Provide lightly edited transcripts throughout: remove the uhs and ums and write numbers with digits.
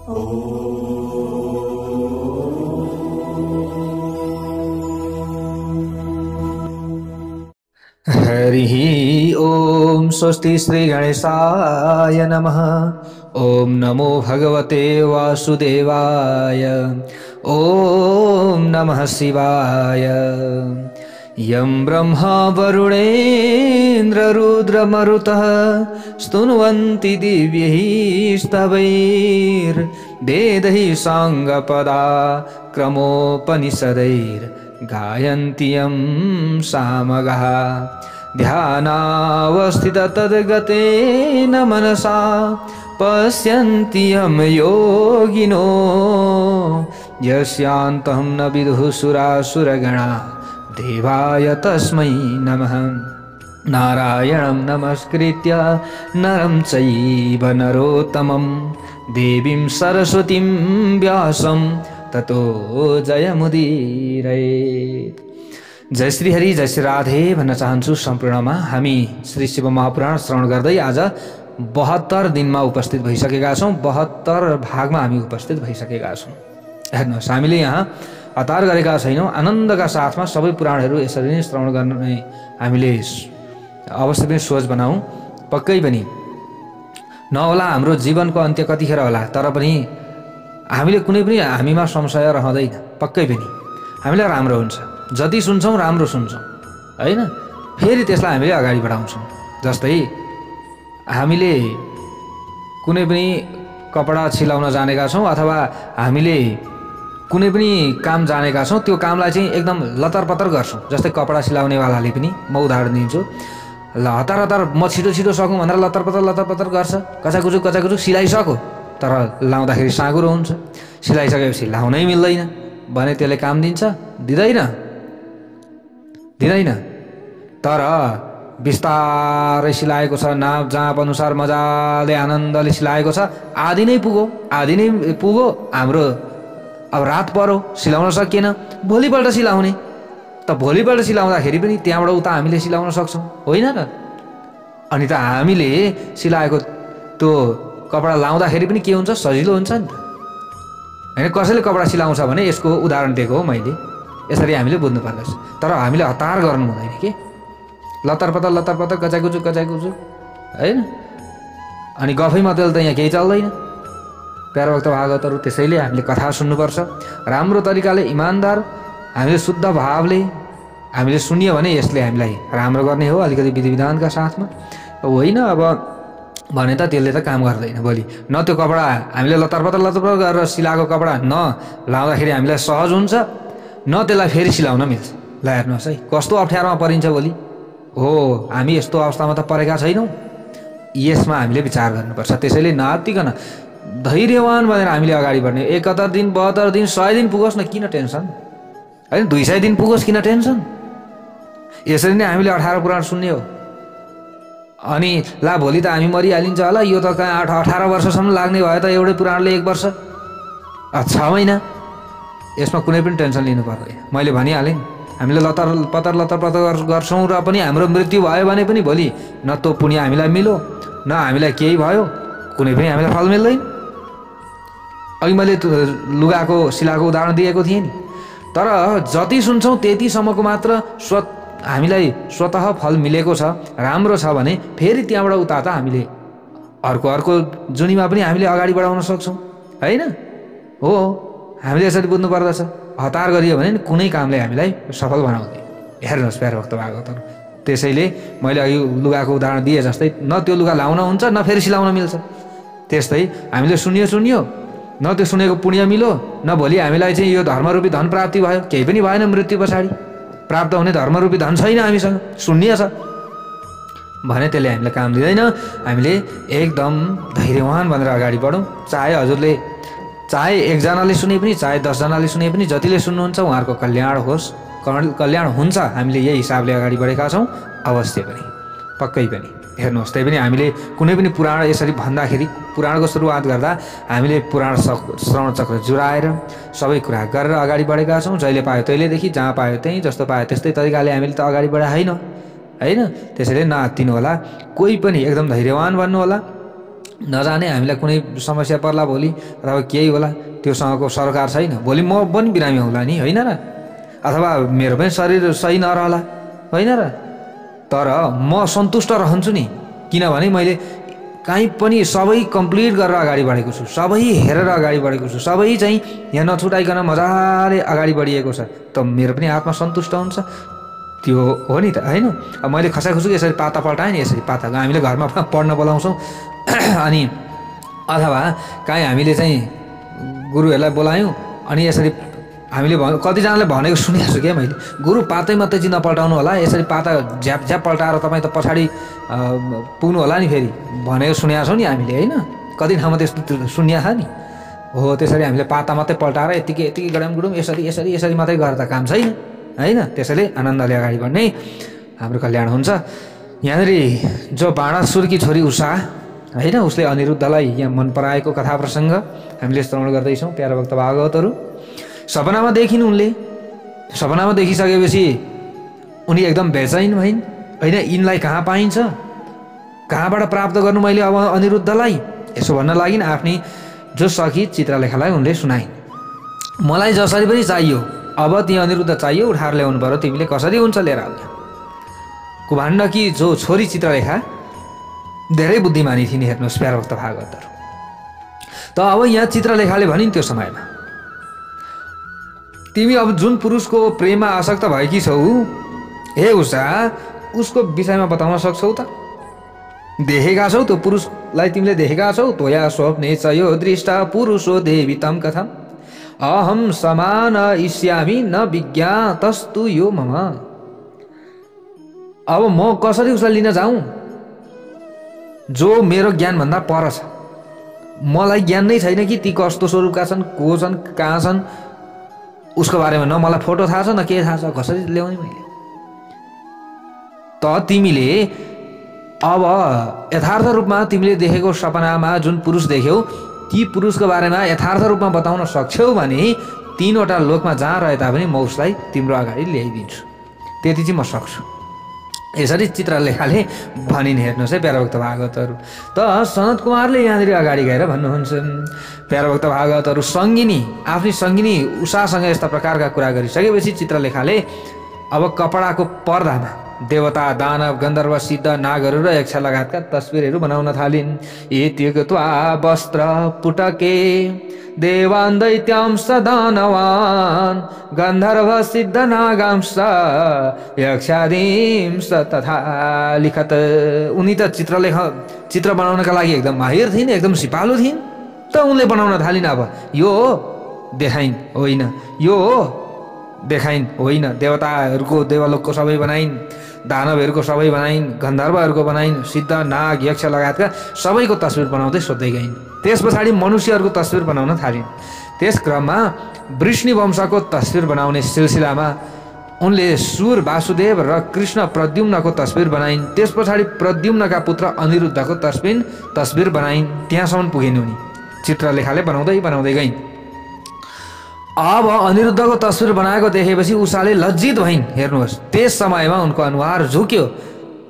हरिः ओम स्वस्ति श्री गणेशाय नमः। ओम नमो भगवते वासुदेवाय। ओम नमः शिवाय। यं ब्रह्मा वरुणेन्द्र रुद्रमरुतः स्तुन्वन्ति दिव्यैः स्तवैर्वेदैः साङ्गपदा क्रमोपनिषदैर्गायन्ति यं सामगाः। ध्यानावस्थित तद्गतेन मनसा पश्यन्ति यं योगिनो यस्यान्तं न विदुः सुरासुरगणा देवाय तस्मै नमः। नारायणं नमस्कृत्य नरं चैव नरोत्तमं देवीं सरस्वतीं व्यासं ततो जयमुदीरयेत्। जय श्री हरि जय श्री राधे भन्न चाहन्छु। सम्पूर्णमा हामी श्री शिव महापुराण श्रवण गर्दै आज 72 दिनमा उपस्थित भइसकेका छौँ। 72 भागमा हामी उपस्थित भइसकेका छौँ। हेर्नुहोस्, हामीले यहाँ हतार गरेका छैनौँ। आनन्दका साथमा सबै पुराणहरू यसरी नै श्रवण गर्ने हामीले अवश्य पनि सोच बनाऊँ। पक्कै पनि नहोला हाम्रो जीवनको अन्त्य कतिखेर होला, तर पनि हामीले कुनै पनि हामीमा संशय रहँदैन। पक्कै पनि हामीलाई राम्रो हुन्छ। जति सुन्छौँ राम्रो सुन्छौँ हैन, फेरि त्यसलाई हामीले अगाडि बढाउँछौँ। जस्तै हामीले कुनै पनि कपडा छिलाउन जानेका छौँ अथवा हामीले कुनै पनि काम जानेका छौँ, त्यो कामलाई चाहिँ एकदम लतरपतर गर्छौँ। जस्तै कपडा सिलाउनेवालाले पनि, म उदाहरण दिन्छु, ल हतार हतार म छिटो छिटो सकौँ भनेर लतरपतर गर्छ, कचाकुचुक सिलाइसक्यो, तर लाउँदाखेरि साँगुरो हुन्छ। सिलाइसकेपछि लाउनै मिल्दैन भने त्यसले काम दिन्छ? दिँदैन। तर बिस्तारै सिलाएको छ, नाप जाँप अनुसार मजाले आनन्दले सिलाएको छ, आधी नै पुगो, हाम्रो अब रात परो, सिलाउन सकिएन, भोलिपल्ट सिलाउने। त भोलिपल्ट सिलाउँदाखेरि पनि त्यहाँबाट उता हामीले सिलाउन सक्छौँ, होइन र? अनि त हामीले सिलाएको त्यो कपडा लाउँदाखेरि पनि के हुन्छ? सजिलो हुन्छ नि त हैन। कसैले कपडा सिलाउँछ भने यसको उदाहरण दिएको हो मैले। यसरी हामीले बुझ्नु पर्दछ। तर हामीले हतार गर्नु हुँदैन के, लतरपतर कचाकुचुक हैन। अनि गफै मात्रै त यहाँ केही चल्दैन। प्यारभक्त भागवतहरू, त्यसैले हामीले कथा सुन्नुपर्छ राम्रो तरिकाले, इमानदार, हामीले शुद्ध भावले हामीले सुनियो भने यसले हामीलाई राम्रो गर्ने हो, अलिकति विधि विधानका साथमा। होइन अब भने त त्यसले त काम गर्दैन। भोलि न त्यो कपडा हामीले लतरपतर गरेर सिलाएको कपडा न लाउँदाखेरि हामीलाई सहज हुन्छ, न त्यसलाई फेरि सिलाउन मिल्छ। ल हेर्नुहोस् है कस्तो अप्ठ्यारोमा परिन्छ भोलि। हो, हामी यस्तो अवस्थामा त परेका छैनौँ। यसमा हामीले विचार गर्नुपर्छ। त्यसैले नआत्तिकन धैर्यवान भनेर हामीले अगाडि बढ्ने। 71 दिन 72 दिन 100 दिन पुगोस् न, किन टेन्सन होइन? 200 दिन पुगोस्, किन टेन्सन? यसरी नै हामीले 18 पुराण सुन्ने हो। अनि ला भोलि त हामी मरिहालिन्छ होला, यो त कहाँ 18 वर्षसम्म लाग्ने भयो त एउटै पुराणले 1 वर्ष 6 महिना। यसमा कुनै पनि टेन्सन लिनु पर्दैन। मैले भनिहालेँ नि, हामीले लतरपतर गर्छौँ र पनि हाम्रो मृत्यु भयो भने पनि भोलि न तो पुण्य हामीलाई मिल्यो, न हामीलाई केही भयो, कुनै पनि हामीलाई फल मिल्दैन। अघि मैले लुगाको सिलाएको उदाहरण दिएको थिएँ नि। तर जति सुन्छौँ त्यतिसम्मको मात्र हामीलाई स्वतः फल मिलेको छ, राम्रो छ भने फेरि त्यहाँबाट उता त हामीले अर्को जुनीमा पनि हामीले अगाडि बढाउन सक्छौँ, होइन? हो, हामीले यसरी बुझ्नु पर्दछ। हतार गरियो भने कुनै कामले हामीलाई सफल बनाउँदैन। हेर्नुहोस् प्यारभक्त भागवतहरू, त्यसैले मैले अघि लुगाको उदाहरण दिए जस्तै न त्यो लुगा लाउन हुन्छ न फेरि सिलाउन मिल्छ। त्यस्तै हामीले सुन्यो न त्यो सुनेको पुण्य मिल्यो, न भोलि हामीलाई चाहिँ यो धर्मरूपी धन प्राप्ति भयो, केही पनि भएन। मृत्यु पछाडि प्राप्त हुने धर्मरूपी धन छैन हामीसँग, शून्य छ भने त्यसले हामीलाई काम दिँदैन। हामीले एकदम धैर्यवान भनेर अगाडि बढौँ। चाहे 1 जनाले सुने पनि, चाहे 10 जनाले सुने पनि, जतिले सुन्नुहुन्छ उहाँहरूको कल्याण होस्, कल्याण हुन्छ। हामीले यही हिसाबले अगाडि बढेका छौँ, अवश्य पनि, पक्कै पनि। हेर्नुहोस्, त्यही पनि हामीले कुनै पनि पुराण यसरी भन्दाखेरि, पुराणको सुरुवात गर्दा हामीले पुराण श्रवण चक्र जुराएर सबै कुरा गरेर अगाडि बढेका छौँ। जहिले पायो तहिलेदेखि, जहाँ पायो त्यहीँ, जस्तो पायो त्यस्तै तरिकाले हामीले त अगाडि बढा होइन। त्यसैले नआत्तिनु होला, कोही पनि एकदम धैर्यवान बन्नु होला। नजाने हामीलाई कुनै समस्या पर्ला भोलि अथवा केही होला त्योसँगको सरकार छैन, भोलि म पनि बिरामी होला नि, होइन र? अथवा मेरो पनि शरीर सही नरहला, होइन र? तर म सन्तुष्ट रहन्छु नि, किनभने मैले कहीँ पनि सबै कम्प्लिट गरेर अगाडि बढेको छु, सबै हेरेर अगाडि बढेको छु, सबै चाहिँ यहाँ नछुटाइकन मजाले अगाडि बढिएको छ, त मेरो पनि आत्मा सन्तुष्ट हुन्छ। त्यो हो नि त, होइन? अब मैले खसाखुसुक यसरी पाता पल्टाएँ नि, यसरी पाता हामीले घरमा पढ्न बोलाउँछौँ अनि अथवा काहीँ हामीले चाहिँ गुरुहरूलाई बोलायौँ अनि यसरी हामीले कतिजनाले भनेको सुनेको छु क्या मैले, गुरु पातै मात्रै चाहिँ नपल्टाउनु होला, यसरी पाता झ्याप झ्याप पल्टाएर तपाईँ त पछाडि पुग्नु होला नि फेरि भनेको सुनेको छौँ नि हामीले, होइन? कति ठाउँमा त्यस्तो सुनिएको छ नि। हो त्यसरी हामीले पाता मात्रै पल्टाएर यतिकै यतिकै गडम गुडुम यसरी यसरी यसरी मात्रै गरेर त काम छैन, होइन? त्यसैले आनन्दले अगाडि बढ्ने हाम्रो कल्याण हुन्छ। यहाँनिर जो बाणासुरकी छोरी उषा, होइन, उसले अनिरुद्धलाई यहाँ मन पराएको कथा प्रसङ्ग हामीले श्रवण गर्दैछौँ। प्यारा भक्त भागवतहरू सपनामा देखिन्, उनले सपनामा देखिसकेपछि उनी एकदम बेचैन भइन्, होइन? यिनलाई कहाँ पाइन्छ, कहाँबाट प्राप्त गर्नु मैले अब अनिरुद्धलाई, यसो भन्न लागिन्। आफ्नी जो सखी चित्रलेखालाई उनले सुनाइन्, मलाई जसरी पनि चाहियो, अब ती अनिरुद्ध चाहियो, उठाएर ल्याउनु पर्यो, तिमीले कसरी हुन्छ लिएर आउने। कुभाण्डकी जो छोरी चित्रलेखा धेरै बुद्धिमानी थिइन्, हेर्नुहोस् प्यारा भक्त भागवतहरू। त अब यहाँ चित्रलेखाले भनिन् त्यो समयमा, तिमी अब जुन पुरुषको प्रेममा आसक्त भएकी छौ, हे उषा, उसको विषयमा बताउन सक्छौ त? देखेका छौ त्यो पुरुषलाई, तिमीले देखेका छौ? त्वया स्वप्ने च यो दृष्टा पुरुषो देवी तम कथम अहम समान इष्यामि न विज्ञातस्तु यो मम। अब म कसरी उसलाई लिन जाउँ जो मेरो ज्ञानभन्दा पर छ? मलाई ज्ञान नै छैन कि ती कस्तो स्वरूपका छन्, को छन्, कहाँ छन्, उसको बारेमा न मलाई फोटो थाहा छ न के थाहा छ, कसरी ल्याउने मैले? त तिमीले अब यथार्थ रूपमा तिमीले देखेको सपनामा जुन पुरुष देख्यौ ती पुरुषको बारेमा यथार्थ रूपमा बताउन सक्छौ भने तीनवटा लोकमा जहाँ रहे तापनि म उसलाई तिम्रो अगाडि ल्याइदिन्छु, त्यति चाहिँ म सक्छु। यसरी चित्रलेखाले भनिन्। हेर्नुहोस् है प्यारा भक्त भागवतहरू। त सनत कुमारले यहाँनिर अगाडि गएर भन्नुहुन्छ, प्यारा भक्त भागवतहरू, सङ्गिनी आफ्नी सङ्गिनी उषासँग यस्ता प्रकारका कुरा गरिसकेपछि चित्रलेखाले अब कपडाको पर्दामा देवता, दानव, गन्धर्व, सिद्ध, नागहरू र यक्ष लगायतका तस्बिरहरू बनाउन थालिन्। इत्युक्त्वा वस्त्र पुटके देवान् दैत्यांश दानवान् गन्धर्व सिद्ध नागांश यक्षादींश तथा लिखत। उनी त चित्र बनाउनका लागि एकदम माहिर थिइन्, एकदम सिपालु थिइन्। त उनले बनाउन थालिन्। अब यो देखाइन् होइन, यो देखाइन् होइन, देवताहरूको देवलोकको सबै बनाइन्, दानवहरूको सबै बनाइन्, गन्धर्वहरूको बनाइन्, सिद्ध, नाग, यक्ष लगायतका सबैको तस्बिर बनाउँदै सोध्दै गइन्। त्यस पछाडि मनुष्यहरूको तस्बिर बनाउन थालिन्। त्यस क्रममा वृष्णि वंशको तस्बिर बनाउने सिलसिलामा उनले सुर वासुदेव र कृष्ण प्रद्युम्नको तस्बिर बनाइन्। त्यस पछाडि प्रद्युम्नका पुत्र अनिरुद्धको तस्बिर बनाइन्। त्यहाँसम्म पुगिन् उनी, चित्रलेखाले बनाउँदै बनाउँदै गइन्। अब अनिरुद्धको तस्बिर बनाएको देखेपछि उषाले लज्जित भइन्। हेर्नुहोस्, त्यस समयमा उनको अनुहार झुक्यो,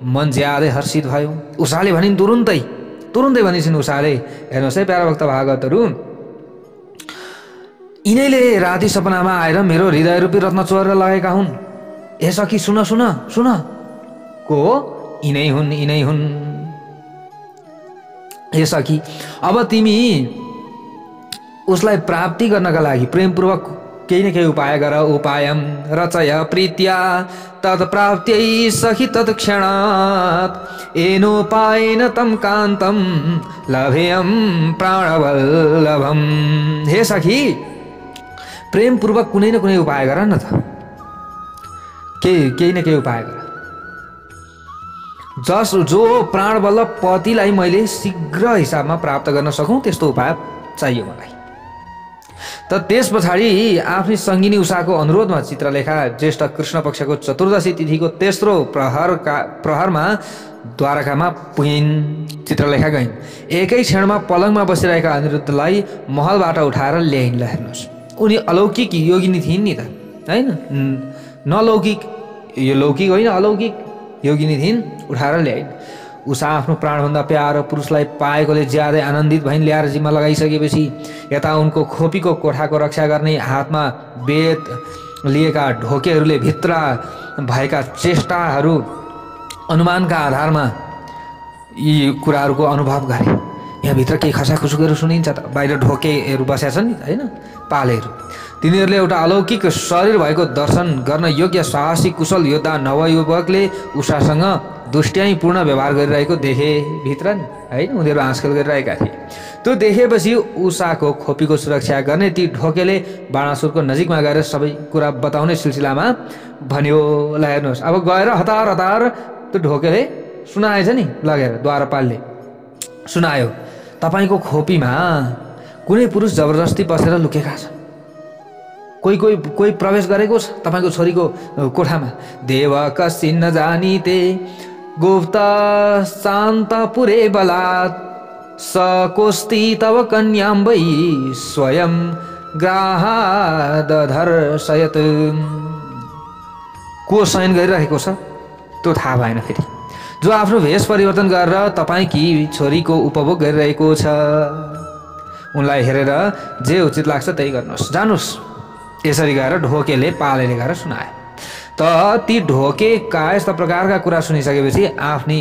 मन ज्यादै हर्षित भयो। उषाले भनिन्, तुरुन्तै भनिसिन् उषाले। हेर्नुहोस् है प्यारा भक्त भागवतहरू, यिनैले राति सपनामा आएर मेरो हृदय रूपी रत्न चोरेर लगेका हुन्। ए सखी सुन सुन सुन, को यिनै हुन्। ए सखी, अब तिमी उसलाई प्राप्ति गर्नका लागि प्रेमपूर्वक केही न केही उपाय गर। उपायम रचय प्रीत्या तत्प्राप्त्यै सखी तत्क्षणात् एनोपायेन तम कान्तं लभेयं प्राणवल्लभम। हे सखी, प्रेमपूर्वक कुनै न कुनै उपाय गर न त, केही न केही उपाय गर, जो प्राणवल्लभ पतिलाई मैले शीघ्र हिसाबमा प्राप्त गर्न सकौँ त्यस्तो उपाय चाहियो मलाई। त त्यस पछाडि आफ्नी सङ्गिनी उषाको अनुरोधमा चित्रलेखा ज्येष्ठ कृष्ण पक्षको चतुर्दशी तिथिको तेस्रो प्रहरमा द्वारकामा पुगिन्। चित्रलेखा गइन्। एकै क्षणमा पलङमा बसिरहेका अनिरुद्धलाई महलबाट उठाएर ल्याइन्। ल हेर्नुहोस्, उनी अलौकिक योगिनी थिइन् नि त, होइन? नलौकिक, यो लौकिक होइन, अलौकिक योगिनी थिइन्। उठाएर ल्याइन्। उषा आफ्नो प्राणभन्दा प्यारो पुरुषलाई पाएकोले ज्यादै आनन्दित भइन्। ल्याएर जिम्मा लगाइसकेपछि यता उनको खोपीको कोठाको रक्षा गर्ने हातमा बेत लिएका ढोकेहरूले भित्र भएका चेष्टाहरू अनुमानका आधारमा यी कुराहरूको अनुभव गरे। यहाँभित्र केही खसाखुसुकहरू सुनिन्छ त, बाहिर ढोकेहरू बसेका छन् नि होइन, पालेहरू। तिनीहरूले एउटा अलौकिक शरीर भएको दर्शन गर्न योग्य साहसी कुशल योद्धा नवयुवकले उषासँग दुष्ट्याइपूर्ण व्यवहार गरिरहेको देखे भित्र नि होइन, उनीहरू हाँसखेल गरिरहेका थिए। त्यो देखेपछि उषाको खोपीको सुरक्षा गर्ने ती ढोकेले बाणासुरको नजिकमा गएर सबै कुरा बताउने सिलसिलामा भन्यो। ल हेर्नुहोस्, अब गएर हतार हतार त्यो ढोकेले सुनाएछ नि, लगेर द्वारपालले सुनायो, तपाईँको खोपीमा कुनै पुरुष जबरजस्ती बसेर लुकेका छन्, कोही प्रवेश गरेको छ तपाईँको छोरीको कोठामा। देव कसिन नजानिते गुप्त शान्त पुरे बलात् सकोस्ति तव कन्याम्बै स्वयं ग्राहादधर्षयत्। को शयन गरिरहेको छ त्यो थाहा भएन फेरि, जो आफ्नो भेष परिवर्तन गरेर तपाईँकी छोरीको उपभोग गरिरहेको छ। उनलाई हेरेर जे उचित लाग्छ त्यही गर्नुहोस्, जानुहोस्। यसरी गएर ढोकेले पालेले गएर सुनाए। त ती ढोकेका यस्ता प्रकारका कुरा सुनिसकेपछि आफ्नी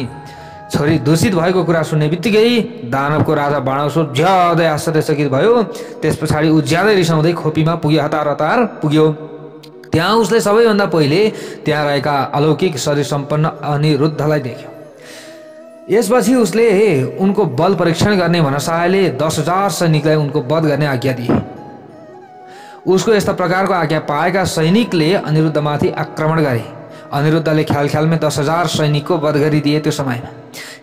छोरी दूषित भएको कुरा सुन्ने बित्तिकै दानवको राजा बाणासुर ज्यादै आश्चर्यचकित भयो। त्यस पछाडि ऊ ज्यादै रिसाउँदै खोपीमा पुग्यो, हतार हतार पुग्यो। त्यहाँ उसले सबैभन्दा पहिले त्यहाँ रहेका अलौकिक शरीर सम्पन्न अनिरुद्धलाई देख्यो। यसपछि उसले उनको बल परीक्षण गर्ने भन्सायले 10,000 सैनिकलाई उनको वध गर्ने आज्ञा दिए। उसको यस्ता प्रकारको आज्ञा पाएका सैनिकले अनिरुद्धमाथि आक्रमण गरे। अनिरुद्धले ख्याल ख्यालमै 10,000 सैनिकको वध गरिदिए त्यो समयमा।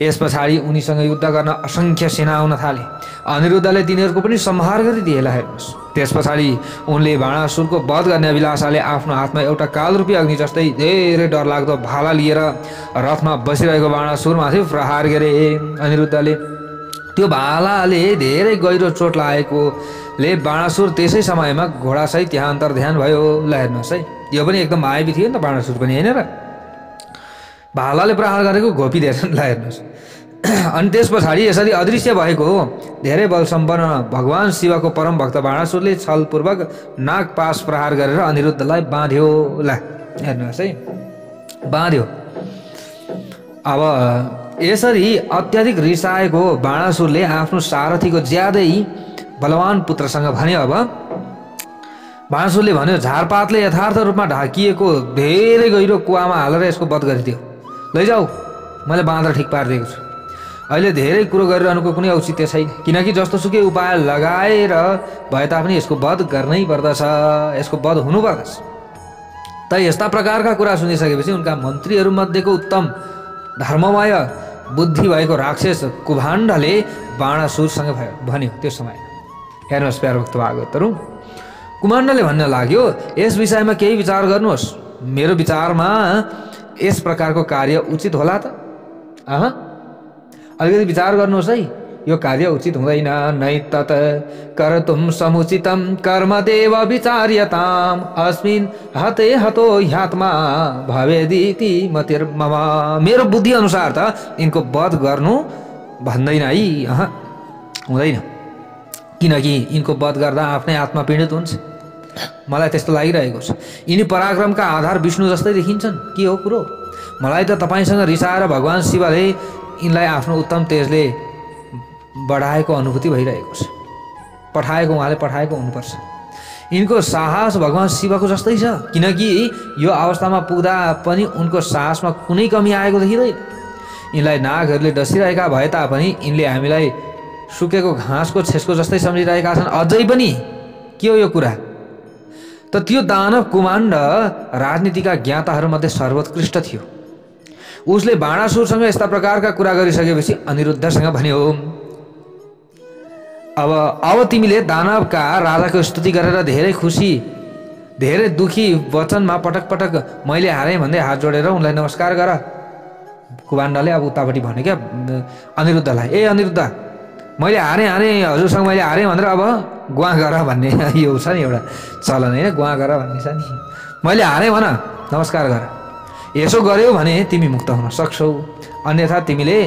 यस पछाडि उनीसँग युद्ध गर्न असङ्ख्य सेना आउन थाले। अनिरुद्धले तिनीहरूको पनि संहार गरिदिए। ल हेर्नुहोस्, त्यस पछाडि उनले बाणासुरको वध गर्ने अभिलाषाले आफ्नो हातमा एउटा कालरूपी अग्नि जस्तै धेरै डरलाग्दो भाला लिएर रथमा बसिरहेको बाणासुरमाथि प्रहार गरे। अनिरुद्धले त्यो भालाले धेरै गहिरो चोट लागेकोले बाणासुर त्यसै समयमा घोडासहित त्यहाँ अन्तर्ध्यान भयो। ल हेर्नुहोस् है, यो पनि एकदम मायावी थियो नि त बाणासुर पनि, होइन र? भालाले प्रहार गरेको घोपिदिएछन्। ल हेर्नुहोस्, अनि त्यस पछाडि यसरी अदृश्य भएको धेरै बल सम्पन्न भगवान शिवको परम भक्त बाणासुरले छलपूर्वक नागपास प्रहार गरेर अनिरुद्धलाई बाँध्यो। ल हेर्नुहोस् है, बाँध्यो। अब यसरी अत्याधिक रिसाएको बाणासुरले आफ्नो सारथीको ज्यादै बलवान पुत्रसँग भन्यो। अब बाणासुरले भन्यो, झारपातले यथार्थ रूपमा ढाकिएको धेरै गहिरो कुवामा हालेर यसको वध गरिदियो। लैजाऊ, मैले बाँधेर ठिक पारिदिएको छु। अहिले धेरै कुरो गरिरहनुको कुनै औचित्य छैन, किनकि जस्तोसुकै उपाय लगाएर भए तापनि यसको वध गर्नै पर्दछ, यसको वध हुनुपर्दछ। त यस्ता प्रकारका कुरा सुनिसकेपछि उनका मन्त्रीहरूमध्येको उत्तम धर्ममय बुद्धि भएको राक्षस कुभाण्डले बाणासुरसँग भन्यो त्यो समय। हेर्नुहोस् प्यारो भक्त भागवतहरू, कुभाण्डले भन्न लाग्यो, यस विषयमा केही विचार गर्नुहोस्। मेरो विचारमा यस प्रकारको कार्य उचित होला त? अलिकति विचार गर्नुहोस् है, यो कार्य उचित हुँदैन। नैतत् कर्तुं समुचितं कर्मदेव विचार्यताम् अस्मिन् हते हतो ह्यात्मा भवेदिति मतिर्मम। मेरो बुद्धि अनुसार त यिनको वध गर्नु भन्दैन है, हुँदैन, किनकि यिनको वध गर्दा आफ्नै आत्मा पीडित हुन्छ। मलाई त्यस्तो लागिरहेको छ। यिनी पराक्रमका आधार विष्णु जस्तै देखिन्छन्। के हो कुरो? मलाई त तपाईँसँग रिसाएर भगवान शिवले यिनलाई आफ्नो उत्तम तेजले बढाएको अनुभूति भइरहेको छ। उहाँले पठाएको हुनुपर्छ। यिनको साहस भगवान शिवको जस्तै छ, किनकि यो अवस्थामा पुग्दा पनि उनको साहसमा कुनै कमी आएको देखिँदैन। यिनलाई नागहरूले डसिरहेका भए तापनि यिनले हामीलाई सुकेको घाँसको छेस्को जस्तै सम्झिरहेका छन्। अझै पनि के हो यो कुरा? त त्यो दानव कुमाण्ड राजनीतिका ज्ञाताहरूमध्ये सर्वोत्कृष्ट थियो। उसले बाणासुरसँग यस्ता प्रकारका कुरा गरिसकेपछि अनिरुद्धसँग भन्यो, अब तिमीले दानवका राजाको स्तुति गरेर धेरै खुसी धेरै दुखी वचनमा पटक पटक मैले हारेँ भन्दै हात जोडेर उनलाई नमस्कार गर। कुभाण्डले अब उतापट्टि भन्यो क्या अनिरुद्धलाई, ए अनिरुद्ध, मैले हारेँ हजुरसँग मैले हारेँ भनेर अब गुवा गर भन्ने यो छ नि एउटा चलन होइन, गुवा गर भन्ने छ नि। मैले हारेँ भन, नमस्कार गर। यसो गर्यौ भने तिमी मुक्त हुन सक्छौ, अन्यथा तिमीले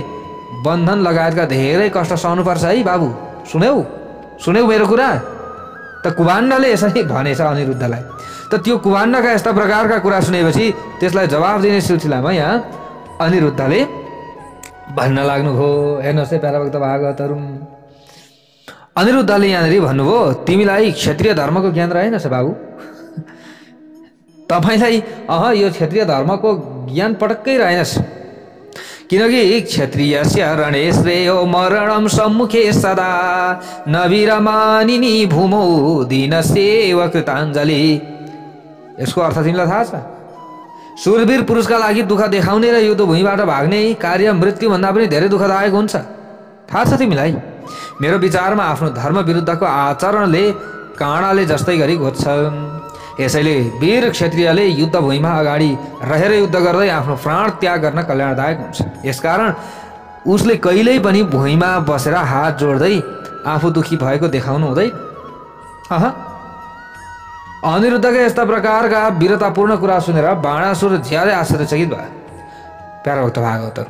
बन्धन लगायतका धेरै कष्ट सहनुपर्छ है बाबु। सुन्यौ मेरो कुरा? त कुभाण्डले यसरी भनेछ अनिरुद्धलाई। त त्यो कुभाण्डका यस्ता प्रकारका कुरा सुनेपछि त्यसलाई जवाफ दिने सिलसिलामा यहाँ अनिरुद्धले भन्न लाग्नुभयो। हेर्नुहोस् है प्यारा भक्त भागवतहरू, अनिरुद्धले यहाँनिर भन्नुभयो तिमीलाई क्षत्रिय धर्मको ज्ञान रहेनछ बाबु। तपाईलाई यो क्षत्रिय धर्मको ज्ञान पटक्कै रहेनछ, किनकि क्षत्रियस्य रणे श्रेयो मरणम सम्मुखे सदा नवीरमानिनी भूमौ दीनसेव कृताञ्जली। यसको अर्थ तिमीलाई थाहा छ? शूरवीर पुरुषका लागि दुःख देखाउने र युद्ध भूमिबाट भाग्ने कार्य मृत्युभन्दा पनि धेरै दुःखदायक हुन्छ। थाहा छ तिमीलाई? मेरो विचारमा आफ्नो धर्म विरुद्धको आचरणले काँडाले जस्तै गरी घोज्छ। यसैले वीर क्षत्रियले युद्ध भूमिमा अगाडि रहेर युद्ध गर्दै आफ्नो प्राण त्याग गर्न कल्याणदायक हुन्छ। यसकारण उसले कहिल्यै पनि भुइँमा बसेर हात जोड्दै आफू दुखी भएको देखाउनु हुँदैन। अनिरुद्धका यस्ता प्रकारका वीरतापूर्ण कुरा सुनेर बाणासुर ज्यादै आश्चर्यचकित भयो। प्यारा भक्त भागवतहरू,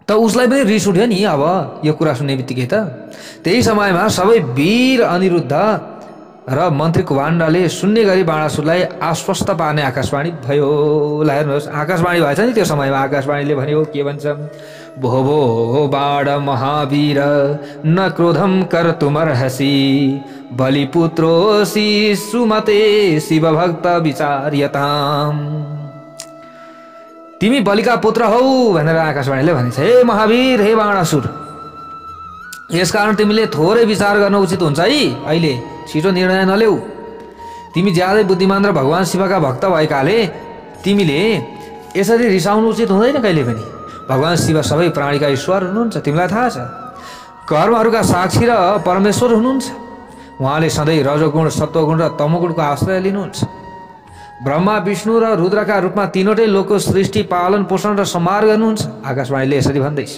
त उसलाई पनि रिस उठ्यो नि अब यो कुरा सुन्ने बित्तिकै। त त्यही समयमा सबै वीर अनिरुद्ध र मन्त्री कुभाण्डले सुन्ने गरी बाणासुरलाई आश्वस्त पार्ने आकाशवाणी भयो। ल हेर्नुहोस्, आकाशवाणी भएछ नि त्यो समयमा। आकाशवाणीले भन्यो, के भन्छ? भो भो बाण महावीर न क्रोधम कर्तुमर्हसि बलिपुत्रोऽसि सुमते शिवभक्त विचार्यताम्। तिमी बलिका पुत्र हौ भनेर आकाशवाणीले भनेछ। हे महावीर, हे बाणासुर, यसकारण तिमीले थोरै विचार गर्न उचित हुन्छ है। अहिले छिटो निर्णय नलेऊ। तिमी ज्यादै बुद्धिमान र भगवान शिवका भक्त भएकाले तिमीले यसरी रिसाउनु उचित हुँदैन कहिले पनि। भगवान शिव सबै प्राणीका ईश्वर हुनुहुन्छ, तिमीलाई थाहा छ। कर्महरूका साक्षी र परमेश्वर हुनुहुन्छ। उहाँले सधैँ रजोगुण, सत्वगुण र तमोगुणको आश्रय लिनुहुन्छ। ब्रह्मा, विष्णु र रुद्रका रूपमा तीनवटै लोकको सृष्टि, पालन, पोषण र संहार गर्नुहुन्छ। आकाशवाणीले यसरी भन्दैछ।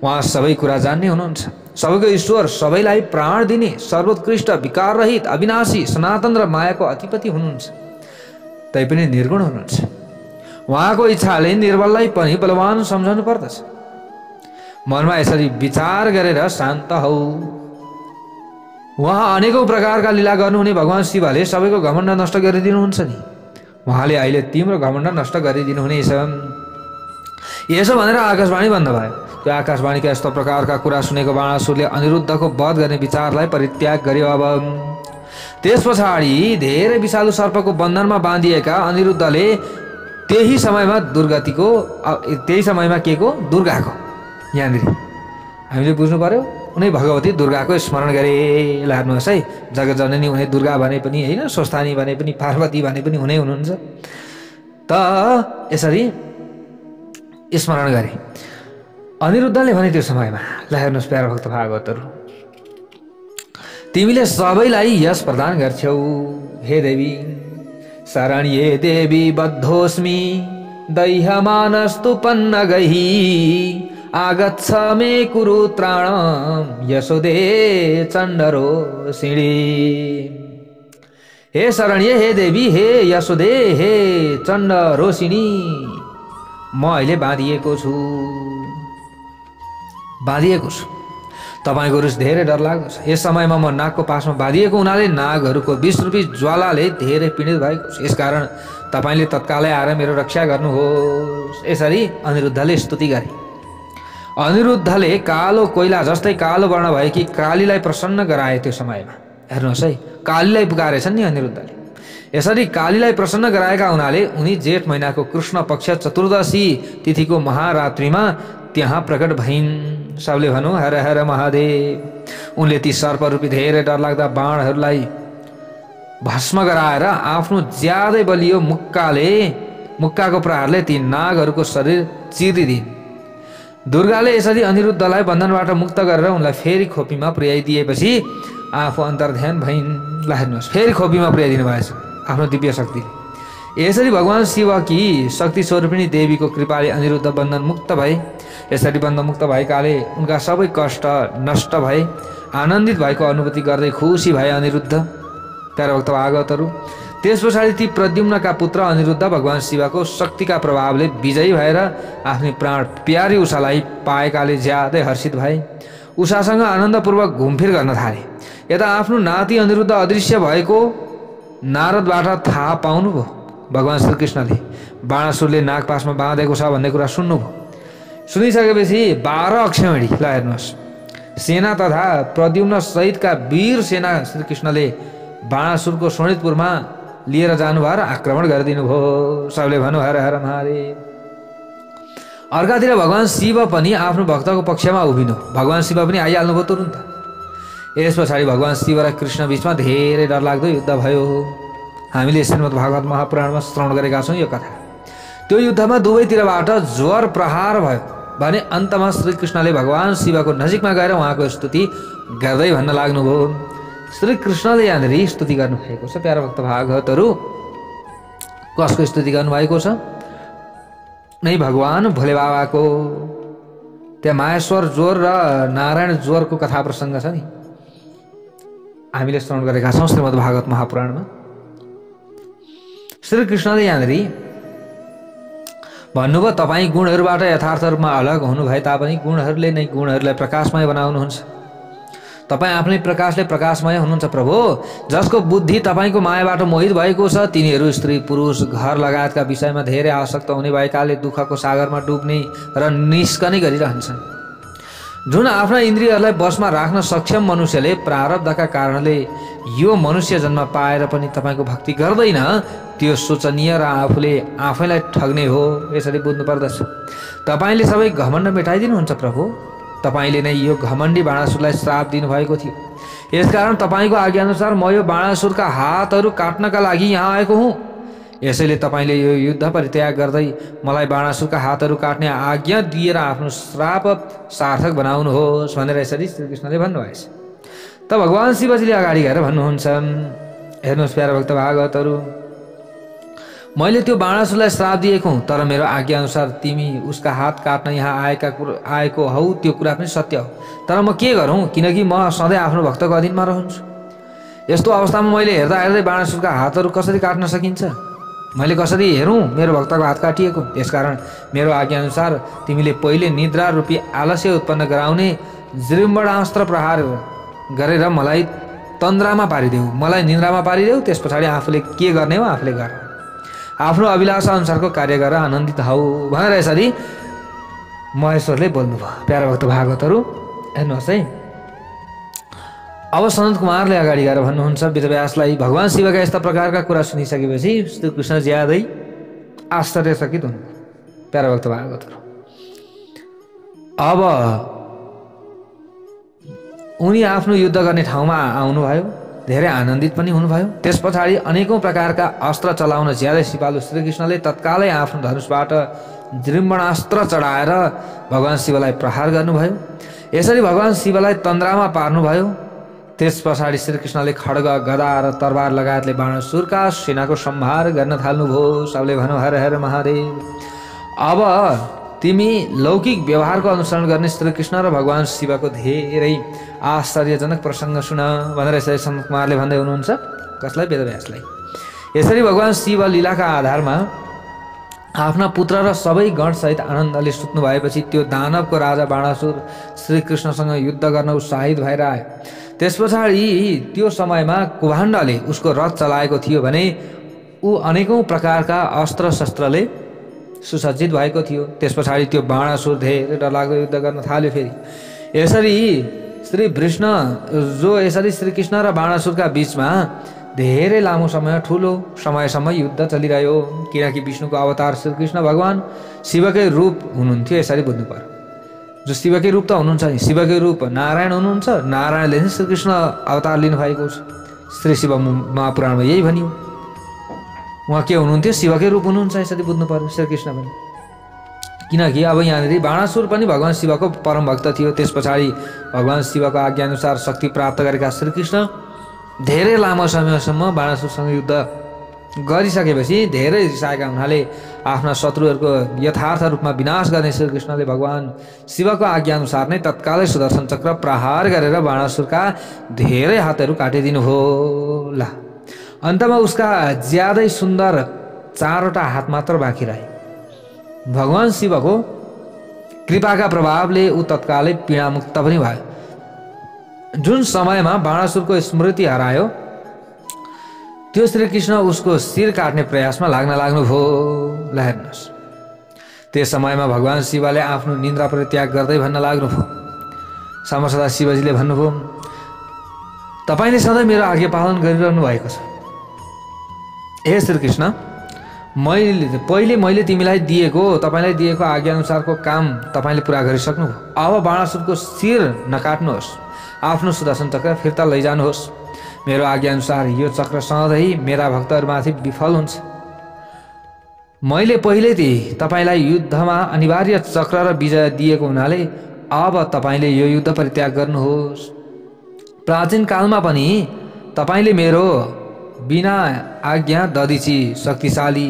उहाँ सबै कुरा जान्ने हुनुहुन्छ, सबैको ईश्वर, सबैलाई प्राण दिने, सर्वोत्कृष्ट, विकार रहित, अविनाशी, सनातन र मायाको अधिपति हुनुहुन्छ। तैपनि निर्गुण हुनुहुन्छ। उहाँको इच्छाले निर्बललाई पनि बलवान सम्झनु पर्दछ। मनमा यसरी विचार गरेर शान्त हौ। उहाँ अनेकौं प्रकारका लीला गर्नुहुने भगवान शिवले सबैको घमण्ड नष्ट गरिदिनुहुन्छ नि। उहाँले अहिले तिम्रो घमण्ड नष्ट गरिदिनुहुनेछ। यसो भनेर आकाशवाणी बन्द भयो। त्यो आकाशवाणीका यस्तो प्रकारका कुरा सुनेको बाणासुरले अनिरुद्धको वध गर्ने विचारलाई परित्याग गर्यो। अब त्यस पछाडि धेरै विषालु सर्पको बन्धनमा बाँधिएका अनिरुद्धले त्यही समयमा दुर्गाको यहाँनिर हामीले बुझ्नु पर्यो, उनी भगवती दुर्गाको स्मरण गरे। हेर्नुहोस् है, जगत जननी हुने दुर्गा भने पनि होइन, स्वस्थानी भने पनि, पार्वती भने पनि हुनुहुन्छ। त यसरी स्मरण गरे अनिरुद्धले भने त्यो समयमा। ल हेर्नुहोस् प्यारा भक्त भागवतहरू, तिमीले सबैलाई यश प्रदान गर्छौ हे देवी। शरण्ये देवी बद्धोस्मि दैह्यमानस्तु पन्नगैः आगच्छ मे कुरु त्राणं यशोदे चण्डरोषिणी। हे शरण्ये, हे देवी, हे यशोदे, हे चण्डरोषिणी, म अहिले बाँधिएको छु। तपाईँको रिस धेरै डरलाग्दो छ। यस समयमा म नागको पासमा बाँधिएको हुनाले नागहरूको विषरूपी ज्वालाले धेरै पीडित भएको छु। यसकारण तपाईँले तत्कालै आएर मेरो रक्षा गर्नुहोस्। यसरी अनिरुद्धले स्तुति गरे। अनिरुद्धले कालो कोइला जस्तै कालो वर्ण भएकी कालीलाई प्रसन्न गराए। त्यो समयमा हेर्नुहोस् है, कालीलाई पुकारेछन् नि अनिरुद्धले। यसरी कालीलाई प्रसन्न गराएका हुनाले उनी जेठ महिनाको कृष्ण पक्ष चतुर्दशी तिथिको महारात्रिमा त्यहाँ प्रकट भइन्। सबले भनौँ हर हर महादेव। उनले ती सर्परूपी धेरै डरलाग्दा बाणहरूलाई भस्म गराएर आफ्नो ज्यादै बलियो मुक्काको प्रहारले ती नागहरूको शरीर चिरिदिन्। दुर्गाले यसरी अनिरुद्धलाई बन्धनबाट मुक्त गरेर उनलाई फेरि खोपीमा पुर्याइदिएपछि आफू अन्तर्ध्यान भइन्। ल हेर्नुहोस्, फेरि खोपीमा पुर्याइदिनु भएछ आफ्नो दिव्य शक्तिले। यसरी भगवान शिवकी शक्ति स्वरूपिणी देवीको कृपाले अनिरुद्ध बन्धन मुक्त भए। यसरी बन्धन मुक्त भएकाले उनका सबै कष्ट नष्ट भए। आनन्दित भएको अनुभूति गर्दै खुसी भए अनिरुद्ध। प्यारा भक्त भागवतहरू, त्यस पछाडि ती प्रद्युम्नका पुत्र अनिरुद्ध भगवान शिवको शक्तिका प्रभावले विजयी भएर आफ्नी प्राण प्यारी उषालाई पाएकाले ज्यादै हर्षित भए। उषासँग आनन्दपूर्वक घुमफिर गर्न थाले। यता आफ्नो नाति अनिरुद्ध अदृश्य भएको नारदबाट थाहा पाउनुभयो। भगवान श्रीकृष्णले बाणासुरले नागपासमा बाँधेको छ भन्ने कुरा सुन्नुभयो। सुनिसकेपछि 12 अक्षौहिणी, ल हेर्नुहोस्, सेना तथा प्रद्युम्न सहितका वीर सेना श्रीकृष्णले बाणासुरको शोणितपुरमा लिएर जानुभयो र आक्रमण गरिदिनु भयो। सबले भन्नु हर हर महादेव। अर्कातिर भगवान शिव पनि आफ्नो भक्तको पक्षमा उभिनु। भगवान शिव पनि आइहाल्नुभयो तुरुन्त। यस पछाडि भगवान शिव र कृष्ण बीचमा धेरै डरलाग्दो युद्ध भयो। हामीले श्रीमद् भागवत महापुराणमा श्रवण गरेका छौँ यो कथा। त्यो युद्धमा दुवैतिरबाट जोर प्रहार भयो भने अन्तमा श्रीकृष्णले भगवान शिवको नजिकमा गएर उहाँको स्तुति गर्दै भन्न लाग्नुभयो। श्रीकृष्णले यहाँनिर स्तुति गर्नुभएको छ। प्यारा भक्त भागवतहरू, कसको स्तुति गर्नुभएको छ? नै भगवान भोले बाबाको। त्यहाँ माहेश्वर ज्वर र नारायण ज्वरको कथा प्रसङ्ग छ नि, हामीले श्रवण गरेका छौँ श्रीमद् भागवत महापुराणमा। श्रीकृष्णले यहाँनिर भन्नुभयो, तपाईँ गुणहरूबाट यथार्थ रूपमा अलग हुनु भए तापनि गुणहरूले नै गुणहरूलाई प्रकाशमय बनाउनुहुन्छ। तपाईँ आफ्नै प्रकाशले प्रकाशमय हुनुहुन्छ प्रभु। जसको बुद्धि तपाईँको मायाबाट मोहित भएको छ तिनीहरू स्त्री पुरुष घर लगायतका विषयमा धेरै आसक्त हुने भएकाले दुःखको सागरमा डुब्ने र निस्कने गरिरहन्छन्। जुन आफ्ना इन्द्रियहरूलाई बसमा राख्न सक्षम मनुष्यले प्रारब्धका कारणले यो मनुष्य जन्म पाएर पनि तपाईँको भक्ति गर्दैन, त्यो शोचनीय र आफूले आफैलाई ठग्ने हो। यसरी बुझ्नु पर्दछ। तपाईँले सबै घमण्ड मेटाइदिनुहुन्छ प्रभु। तपाईँले नै यो घमण्डी बाणासुरलाई श्राप दिनुभएको थियो। यसकारण तपाईँको आज्ञाअनुसार म यो बाणासुरका हातहरू काट्नका लागि यहाँ आएको हुँ। यसैले तपाईँले यो युद्ध परित्याग गर्दै मलाई बाणासुरका हातहरू काट्ने आज्ञा दिएर आफ्नो श्राप सार्थक बनाउनुहोस् भनेर यसरी श्रीकृष्णले भन्नुभएछ। त भगवान शिवजीले अगाडि गएर भन्नुहुन्छ, हेर्नुहोस् प्यारा भक्त भागवतहरू, मैले त्यो बाणासुरलाई श्राप दिएको हुँ, तर मेरो आज्ञाअनुसार तिमी उसका हात काट्न यहाँ आएको हौ, त्यो कुरा पनि सत्य हो। तर म के गरौँ, किनकि म सधैँ आफ्नो भक्तको अधीनमा रहन्छु। यस्तो अवस्थामा मैले हेर्दा हेर्दै बाणासुरका हातहरू कसरी काट्न सकिन्छ? मैले कसरी हेरौँ मेरो भक्तको हात काटिएको? त्यसकारण मेरो आज्ञाअनुसार तिमीले पहिले निद्रा रूपी आलस्य उत्पन्न गराउने जृम्बणास्त्र प्रहार गरेर मलाई तन्द्रामा पारिदेऊ, मलाई निन्द्रामा पारिदेऊ। त्यस पछाडि आफूले के गर्ने हो आफूले गर, आफ्नो अभिलाषा अनुसारको कार्य गरेर आनन्दित हौ भनेर यसरी महेश्वरले बोल्नुभयो। प्यारा भक्त भागवतहरू हेर्नुहोस् है। अब सनत कुमारले अगाडि गएर भन्नुहुन्छ वेदव्यासलाई, भगवान शिवका यस्ता प्रकारका कुरा सुनिसकेपछि श्रीकृष्ण ज्यादै आश्चर्यचकित हुनु। प्यारा भक्त भागवतहरू, अब उनी आफ्नो युद्ध गर्ने ठाउँमा आउनुभयो, धेरै आनन्दित पनि हुनुभयो। त्यस पछाडि अनेकौं प्रकारका अस्त्र चलाउन ज्यादै सिपालु श्रीकृष्णले तत्कालै आफ्नो धनुषबाट जृम्बणास्त्र चढाएर भगवान शिवलाई प्रहार गर्नुभयो। यसरी भगवान शिवलाई तन्द्रामा पार्नुभयो। त्यस पछाडि श्रीकृष्णले खड्ग गदा र तरबार लगायतले बाणासुरका सेनाको संहार गर्न थाल्नुभयो। सबले भनौँ हर हर महादेव। अब तिमी लौकिक व्यवहारको अनुसरण गर्ने श्रीकृष्ण र भगवान शिवको धेरै आश्चर्यजनक प्रसङ्ग सुन भनेर यसरी सनत कुमारले भन्दै हुनुहुन्छ। कसलाई? वेदव्यासलाई। यसरी भगवान शिव लीलाका आधारमा आफ्ना पुत्र र सबै गणसहित आनन्दले सुत्नु भएपछि त्यो दानवको राजा बाणासुर श्रीकृष्णसँग युद्ध गर्न उत्साहित भएर आयो। त्यस पछाडि त्यो समयमा कुभाण्डले उसको रथ चलाएको थियो भने ऊ अनेकौं प्रकारका अस्त्र शस्त्रले सुसज्जित भएको थियो। त्यस पछाडि त्यो बाणासुर धेरै डरलाग्दो युद्ध गर्न थाल्यो। फेरि यसरी श्री विष्णु जो यसरी श्रीकृष्ण र बाणासुरका बीचमा धेरै लामो समय ठुलो समयसम्म युद्ध चलिरह्यो। किनकि विष्णुको अवतार श्रीकृष्ण भगवान शिवकै रूप हुनुहुन्थ्यो। यसरी बुझ्नु पर्यो। जो शिवकै रूप त हुनुहुन्छ नि, शिवकै रूप नारायण हुनुहुन्छ। नारायणले नै श्रीकृष्ण अवतार लिनुभएको छ। श्री शिव महापुराणमा यही भनियो। उहाँ के हुनुहुन्थ्यो? शिवकै रूप हुनुहुन्छ। यसरी बुझ्नु पर्यो श्रीकृष्ण पनि। किनकि अब यहाँनिर बाणासुर पनि भगवान शिवको परम भक्त थियो। त्यस पछाडि भगवान शिवको आज्ञाअनुसार शक्ति प्राप्त गरेका श्रीकृष्ण धेरै लामो समयसम्म बाणासुरसँग युद्ध गरिसकेपछि धेरै रिसाएका हुनाले आफ्ना शत्रुहरूको यथार्थ रूपमा विनाश गर्ने श्रीकृष्णले भगवान शिवको आज्ञाअनुसार नै तत्कालै सुदर्शन चक्र प्रहार गरेर बाणासुरका धेरै हातहरू काटिदिनु हो। ल अन्तमा उसका ज्यादै सुन्दर 4वटा हात मात्र बाँकी रहे। भगवान शिवको कृपाका प्रभावले ऊ तत्कालै पीडामुक्त पनि भयो। जुन समयमा बाणासुरको स्मृति हरायो त्यो श्रीकृष्ण उसको शिर काट्ने प्रयासमा लाग्नुभयो। ल हेर्नुहोस्, त्यस समयमा भगवान शिवले आफ्नो निन्द्रा परित्याग गर्दै भन्न लाग्नुभयो। सामसदा शिवजीले भन्नुभयो, तपाईले सधैँ मेरो आज्ञा पालन गरिरहनु भएको छ। हे श्रीकृष्ण, पहिले मैले तपाईँलाई दिएको आज्ञा अनुसारको काम तपाईले पूरा गरिसक्नुभयो। अब बाणासुरको शिर नकाट्नुहोस्, आफ्नो सुदर्शन चक्र फिर्ता लैजानुहोस्। मेरो आज्ञा अनुसार यो चक्र सधैँ मेरा भक्तहरूमाथि विफल हुन्छ। मैले पहिल्यै तपाईलाई युद्धमा अनिवार्य चक्र र विजय दिएको हुनाले अब तपाईले यो युद्ध परित्याग गर्नुहोस्। प्राचीन कालमा पनि तपाईले मेरो बिना आज्ञा दधिची शक्तिशाली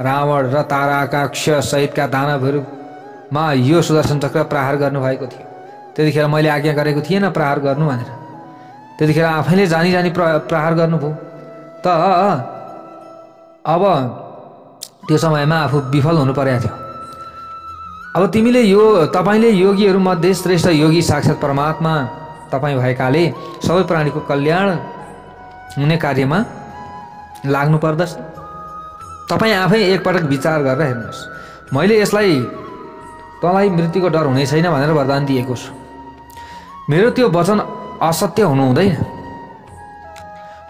रावण र ताराकाक्ष सहितका दानवहरूमा यो सुदर्शन चक्र प्रहार गर्नुभएको थियो। त्यतिखेर मैले आज्ञा गरेको थिएन प्रहार गर्नु भनेर। त्यतिखेर आफैले जानी प्रहार गर्नुभयो। त अब त्यो समयमा आफू विफल हुनु परेको थियो। अब तपाईले योगीहरूमध्ये श्रेष्ठ योगी साक्षात् परमात्मा तपाईँ भएकाले सबै प्राणीको कल्याण हुने कार्यमा लाग्नु पर्दछ। तपाईँ आफै एकपटक विचार गरेर हेर्नुहोस्। मैले यसलाई तँलाई मृत्युको डर हुने छैन भनेर वरदान दिएको छु। मेरो त्यो वचन असत्य हुनु हुँदैन।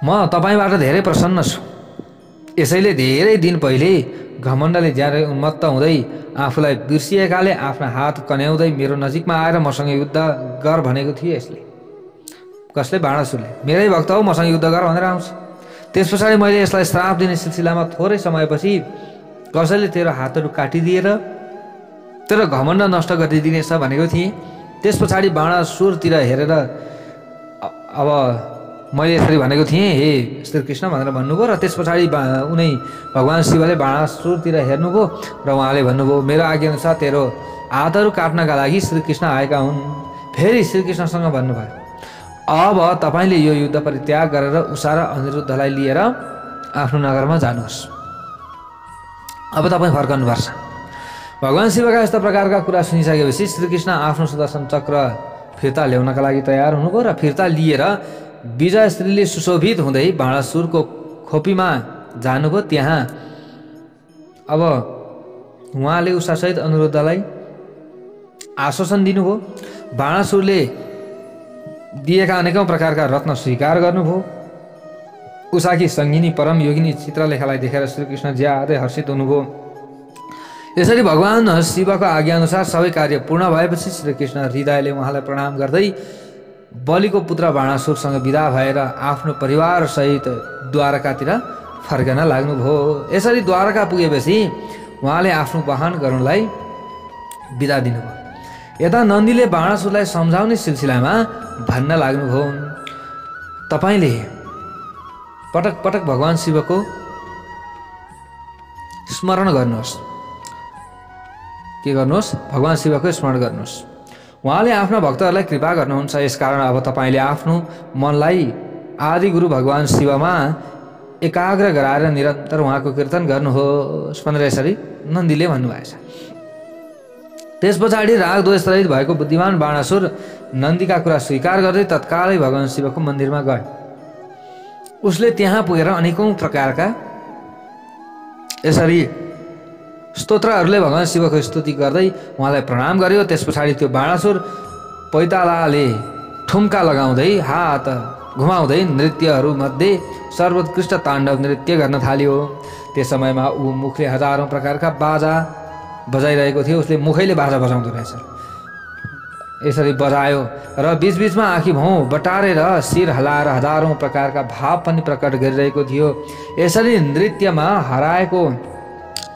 म तपाईबाट धेरै प्रसन्न छु। यसैले धेरै दिन पहिले घमण्डले ज्यादै उन्मत्त हुँदै आफूलाई बिर्सिएकाले आफ्ना हात कन्याउँदै मेरो नजिकमा आएर मसँग युद्ध गर भनेको थिए। कसले? बाणासुरले। मेरै भक्त हो, मसँग युद्ध गर भनेर आउँछ। त्यस पछाडि मैले यसलाई श्राप दिने सिलसिलामा थोरै समयपछि कसैले तेरो हातहरू काटिदिएर तेरो घमण्ड नष्ट गरिदिनेछ भनेको थिएँ। त्यस पछाडि बाणासुरतिर हेरेर अब मैले यसरी भनेको थिएँ, हे श्रीकृष्ण भनेर भन्नुभयो। र त्यस पछाडि उनी भगवान शिवले बाणासुरतिर हेर्नुभयो र उहाँले भन्नुभयो, मेरो आज्ञाअनुसार तेरो हातहरू काट्नका लागि श्रीकृष्ण आएका हुन्। फेरि श्रीकृष्णसँग भन्नुभयो, अब तपाईले यो युद्ध परित्याग गरेर उषा र अनिरुद्धलाई लिएर आफ्नो नगरमा जानुहोस्। अब तपाईँ फर्कनुपर्छ। भगवान शिवका यस्ता प्रकारका कुरा सुनिसकेपछि श्रीकृष्ण आफ्नो सुदर्शन चक्र फिर्ता ल्याउनका लागि तयार हुनुभयो र फिर्ता लिएर विजय श्रीले सुशोभित हुँदै बाणासुरको खोपीमा जानुभयो। त्यहाँ अब उहाँले उषासहित अनिरुद्धलाई आश्वासन दिनुभयो। बाणासुरले दिएका अनेकौं प्रकारका रत्न स्वीकार गर्नुभयो। उषाकी सङ्गिनी परम योगिनी चित्रलेखालाई देखेर श्रीकृष्ण ज्यादै हर्षित हुनुभयो। यसरी भगवान शिवको आज्ञाअनुसार सबै कार्य पूर्ण भएपछि श्रीकृष्ण हृदयले उहाँलाई प्रणाम गर्दै बलिको पुत्र बाणासुरसँग विदा भएर आफ्नो परिवार सहित द्वारकातिर फर्कन लाग्नुभयो। यसरी द्वारका पुगेपछि उहाँले आफ्नो वाहन गरुडलाई विदा दिनुभयो। यता नन्दीले बाणासुरलाई सम्झाउने सिलसिलामा भन्न लाग्नुभयो, तपाईले पटक पटक भगवान शिवको स्मरण गर्नुहोस्। के गर्नुहोस्? भगवान शिवको स्मरण गर्नुहोस्। उहाँले आफ्ना भक्तहरूलाई कृपा गर्नुहुन्छ। यसकारण अब तपाईले आफ्नो मनलाई आदि गुरु भगवान शिवमा एकाग्र गराएर निरन्तर उहाँको कीर्तन गर्नुहोस् भनेर यसरी नन्दीले भन्नुभएछ। त्यस पछाडि राग द्वेष रहित भएको बुद्धिमान बाणासुर नन्दीका कुरा स्वीकार गर्दै तत्कालै भगवान शिवको मन्दिरमा गयो। उसले त्यहाँ पुगेर अनेकौं प्रकारका यसरी स्तोत्रहरूले भगवान शिवको स्तुति गर्दै उहाँलाई प्रणाम गर्यो। त्यस पछाडि त्यो बाणासुर पैतालाले ठुम्का लगाउँदै हात घुमाउँदै नृत्यहरूमध्ये सर्वोत्कृष्ट ताण्डव नृत्य गर्न थाल्यो। त्यस समयमा ऊ मुखले हजारौं प्रकारका बाजा बजाइरहेको थियो। उसले मुखैले बाजा बजाउँदो रहेछ। यसरी बजायो र बीचबीचमा आँखी भौँ बटारेर शिर हलाएर हजारौं प्रकारका भाव पनि प्रकट गरिरहेको थियो। यसरी नृत्यमा हराएको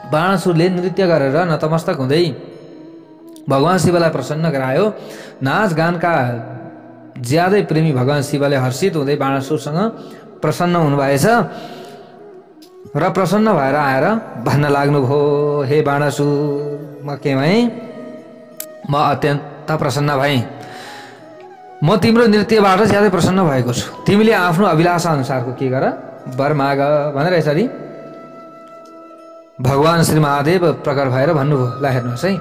बाणासुरले नृत्य गरेर नतमस्तक हुँदै भगवान शिवलाई प्रसन्न गरायो। नाच गानका ज्यादै प्रेमी भगवान शिवले हर्षित हुँदै बाणासुरसँग प्रसन्न हुनुभएछ र प्रसन्न भएर आएर भन्न लाग्नुभयो, हे बाणासुर, म के भएँ? म अत्यन्त प्रसन्न भएँ। म तिम्रो नृत्यबाट ज्यादै प्रसन्न भएको छु। तिमीले आफ्नो अभिलाषा अनुसारको के गर? वर माग भनेर यसरी भगवान श्री महादेव प्रकट भएर भन्नुभयो। ल हेर्नुहोस् है,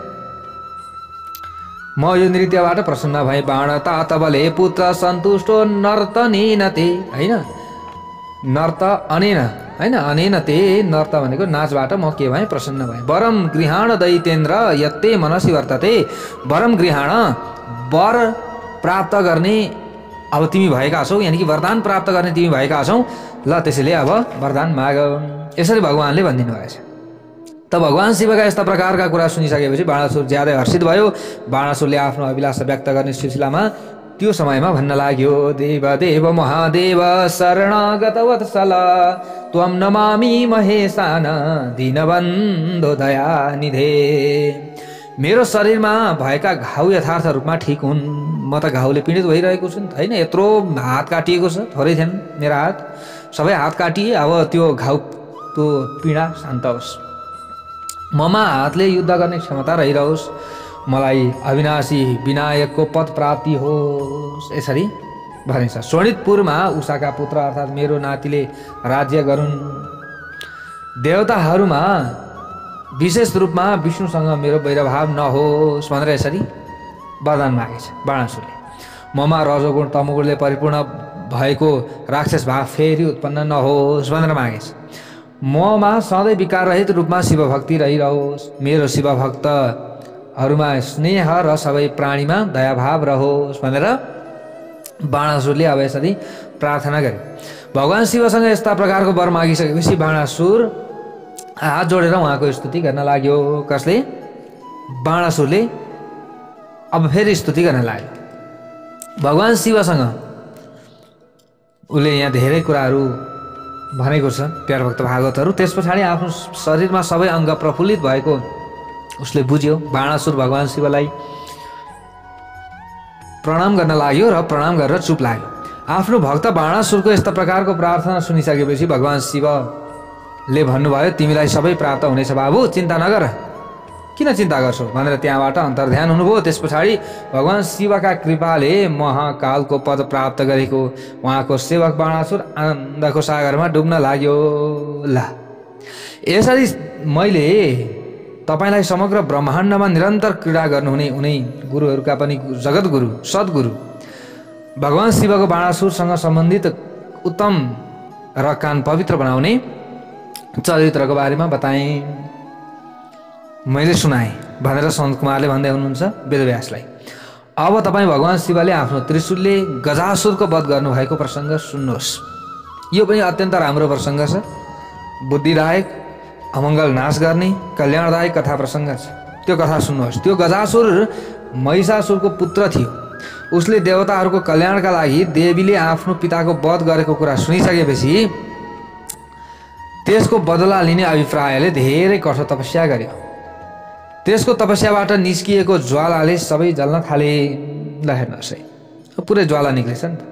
म यो नृत्यबाट प्रसन्न भए बाण तातबले पुत्र सन्तुष्टो नर्तनेन ते, होइन नर्त अनेन, होइन अनेन ते, नर्त भनेको नाचबाट म के भएँ प्रसन्न भएँ। वरम गृहाण दैतेन्द्र यत्ते मनसी वर्तते, वरम गृहाण वर प्राप्त गर्ने अब तिमी भएका छौ, यानि कि वरदान प्राप्त गर्ने तिमी भएका छौ। ल त्यसैले अब वरदान माग, यसरी भगवानले भनिदिनु भएछ। त भगवान शिवका यस्ता प्रकारका कुरा सुनिसकेपछि बाणासुर ज्यादै हर्षित भयो। बाणासुरले आफ्नो अभिलाषा व्यक्त गर्ने सिलसिलामा त्यो समयमा भन्न लाग्यो, देव देव महादेव शरणागत वत्सल त्वं नमामि महेशान दीनबन्धो दयानिधे। मेरो शरीरमा भएका घाउ यथार्थ रूपमा ठिक हुन्। म त घाउले पीडित भइरहेको छु नि, होइन यत्रो हात काटिएको छ, थोरै थिएन मेरा हात, सबै हात काटिए। अब त्यो घाउ त्यो पीडा शान्त होस्, ममा हातले युद्ध गर्ने क्षमता रहिरहोस्, मलाई अविनाशी विनायकको पद प्राप्ति होस्, यसरी भनेछ। शोणितपुरमा उषाका पुत्र अर्थात् मेरो नातिले राज्य गरून्। देवताहरूमा विशेष रूपमा विष्णुसँग मेरो वैरभाव नहोस् भनेर यसरी वरदान मागेछ बाणासुरले। ममा रजोगुण तमोगुणले परिपूर्ण भएको राक्षस भाव फेरि उत्पन्न नहोस् भनेर मागेछ। ममा सधैँ विकार रहित रूपमा शिवभक्ति रहिरहोस्, मेरो शिवभक्तहरूमा स्नेह र सबै प्राणीमा दयाभाव रहोस् भनेर बाणासुरले अब यसरी प्रार्थना गरे। भगवान शिवसँग यस्ता प्रकारको वर मागिसकेपछि बाणासुर हात जोडेर उहाँको स्तुति गर्न लाग्यो। कसले? बाणासुरले अब फेरि स्तुति गर्न लाग्यो भगवान शिवसँग। उसले यहाँ धेरै कुराहरू भनेको छ प्यार भक्त भागवतहरू। त्यस पछाडि आफ्नो शरीरमा सबै अङ्ग प्रफुल्लित भएको उसले बुझ्यो। बाणासुर भगवान शिवलाई प्रणाम गर्न लाग्यो र प्रणाम गरेर चुप लाग्यो। आफ्नो भक्त बाणासुरको यस्ता प्रकारको प्रार्थना सुनिसकेपछि भगवान शिवले भन्नुभयो, तिमीलाई सबै प्राप्त हुनेछ बाबु, चिन्ता नगर, किन चिन्ता गर्छौ भनेर त्यहाँबाट अन्तर्ध्यान हुनुभयो। त्यस पछाडि भगवान शिवका कृपाले महाकालको पद प्राप्त गरेको उहाँको सेवक बाणासुर आनन्दको सागरमा डुब्न लाग्यो। ल यसरी मैले तपाईलाई समग्र ब्रह्माण्डमा निरन्तर क्रीडा गर्नुहुने उनी गुरुहरूका पनि जगतगुरु सद्गुरु भगवान शिवको बाणासुरसँग सम्बन्धित उत्तम र कान पवित्र बनाउने चरित्रको बारेमा बताएँ, मैले सुनाएँ भनेर सन्त कुमारले भन्दै हुनुहुन्छ वेदव्यासलाई। अब तपाईँ भगवान शिवले आफ्नो त्रिशूलले गजासुरको वध गर्नुभएको प्रसङ्ग सुन्नुहोस्। यो पनि अत्यन्त राम्रो प्रसङ्ग छ, बुद्धिदायक, अमङ्गल नाश गर्ने कल्याणदायक कथा प्रसङ्ग छ। त्यो कथा सुन्नुहोस्। त्यो गजासुर महिषासुरको पुत्र थियो। उसले देवताहरूको कल्याणका लागि देवीले आफ्नो पिताको वध गरेको कुरा सुनिसकेपछि त्यसको बदला लिने अभिप्रायले धेरै कठोर तपस्या गर्यो। त्यसको तपस्याबाट निस्किएको ज्वालाले सबै जल्न थाले। ल हेर्नुहोस् है, पुरै ज्वाला निक्लेछ नि त।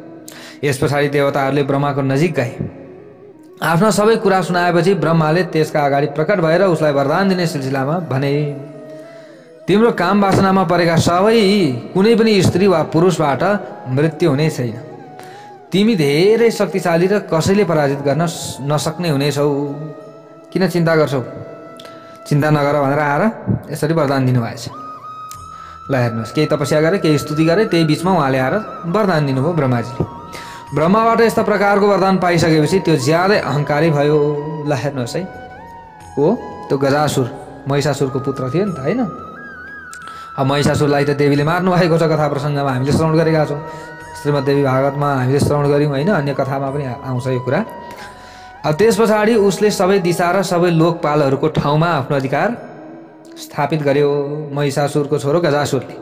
यस पछाडि देवताहरूले ब्रह्माको नजिक गए। आफ्ना सबै कुरा सुनाएपछि ब्रह्माले त्यसका अगाडि प्रकट भएर उसलाई वरदान दिने सिलसिलामा भने, तिम्रो काम वासनामा परेका सबै कुनै पनि स्त्री वा पुरुषबाट मृत्यु हुने छैन। तिमी धेरै शक्तिशाली र कसैले पराजित गर्न नसक्ने हुनेछौ, किन चिन्ता गर्छौ, चिन्ता नगर भनेर आएर यसरी वरदान दिनुभएछ। ल हेर्नुहोस्, केही तपस्या गरे, केही स्तुति गरे, त्यही बिचमा उहाँले आएर वरदान दिनुभयो ब्रह्माजीले। ब्रह्माबाट यस्ता प्रकारको वरदान पाइसकेपछि त्यो ज्यादै अहङ्कारी भयो। ल हेर्नुहोस् है, हो त्यो गजासुर महिषासुरको पुत्र थियो नि त, होइन? अब महिषासुरलाई त देवीले मार्नु भएको छ कथा प्रसङ्गमा हामीले श्रवण गरेका छौँ। श्रीमद्देवी भागवतमा हामीले श्रवण गऱ्यौँ, होइन? अन्य कथामा पनि आउँछ यो कुरा। अब त्यस पछाडि उसले सबै दिशा र सबै लोकपालहरूको ठाउँमा आफ्नो अधिकार स्थापित गर्यो महिषासुरको छोरो गजासुरले।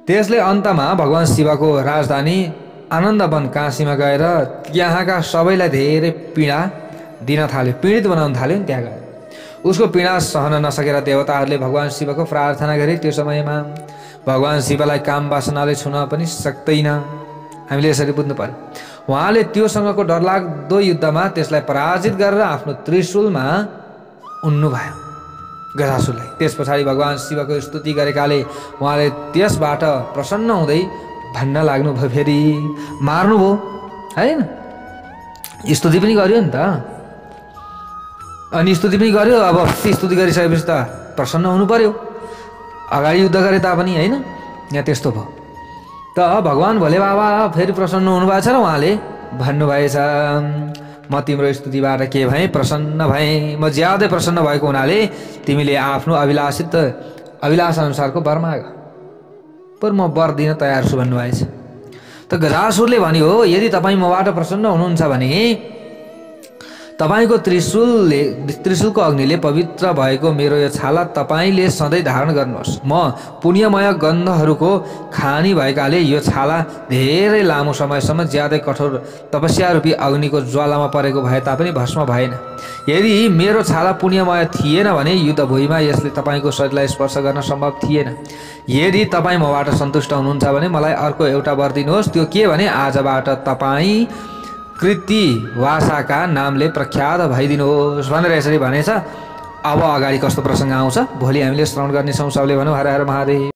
त्यसले अन्तमा भगवान शिवको राजधानी आनन्दवन काशीमा गएर यहाँका सबैलाई धेरै पीडा दिन थाल्यो, पीडित बनाउन थाल्यो नि। त्यहाँ गएर उसको पीडा सहन नसकेर देवताहरूले भगवान शिवको प्रार्थना गरे। त्यो समयमा भगवान शिवलाई काम वासनाले छुन पनि सक्दैन। हामीले यसरी बुझ्नु पर्यो। उहाँले त्योसँगको डरलाग्दो युद्धमा त्यसलाई पराजित गरेर आफ्नो त्रिशूलमा उन्नु भयो गजासुरलाई। त्यस पछाडि भगवान शिवको स्तुति गरेकाले उहाँले त्यसबाट प्रसन्न हुँदै भन्न लाग्नुभयो, फेरि मार्नुभयो, होइन? स्तुति पनि गर्यो नि त। अनि स्तुति पनि गर्यो, अब स्तुति गरिसकेपछि त प्रसन्न हुनु पर्यो, अगाडि युद्ध गरे तापनि होइन। यहाँ त्यस्तो भयो। त भगवान् भोले बाबा फेरि प्रसन्न हुनुभएको छ र उहाँले भन्नुभएछ म तिम्रो स्तुतिबाट के भएँ, प्रसन्न भएँ। म ज्यादै प्रसन्न भएको हुनाले तिमीले आफ्नो अभिलाष अनुसारको वर माग, पर म वर दिन तयार छु भन्नुभएछ। त गजासुरले भन्यो यदि तपाईँ मबाट प्रसन्न हुनुहुन्छ भने तपाईको त्रिशूलको अग्निले पवित्र भएको मेरो यो छाला तपाईले सधैँ धारण गर्नुहोस्। म पुण्यमय गन्धहरूको खानी भएकाले यो छाला धेरै लामो समयसम्म ज्यादै कठोर तपस्या रूपी अग्निको ज्वालामा परेको भए तापनि भस्म भएन। यदि मेरो छाला पुण्यमय थिएन भने युद्धभूमिमा यसले तपाईको शरीरलाई स्पर्श गर्न सम्भव थिएन। यदि तपाईँ मबाट सन्तुष्ट हुनुहुन्छ भने मलाई अर्को एउटा वर दिनुहोस्। त्यो के भने आजबाट तपाईँ कृत्तिवासाका नामले प्रख्यात भइदिनुहोस् भनेर यसरी भनेछ। अब अगाडि कस्तो प्रसङ्ग आउँछ भोलि हामीले श्रवण गर्नेछौँ। सबले भनौँ हर हर महादेव।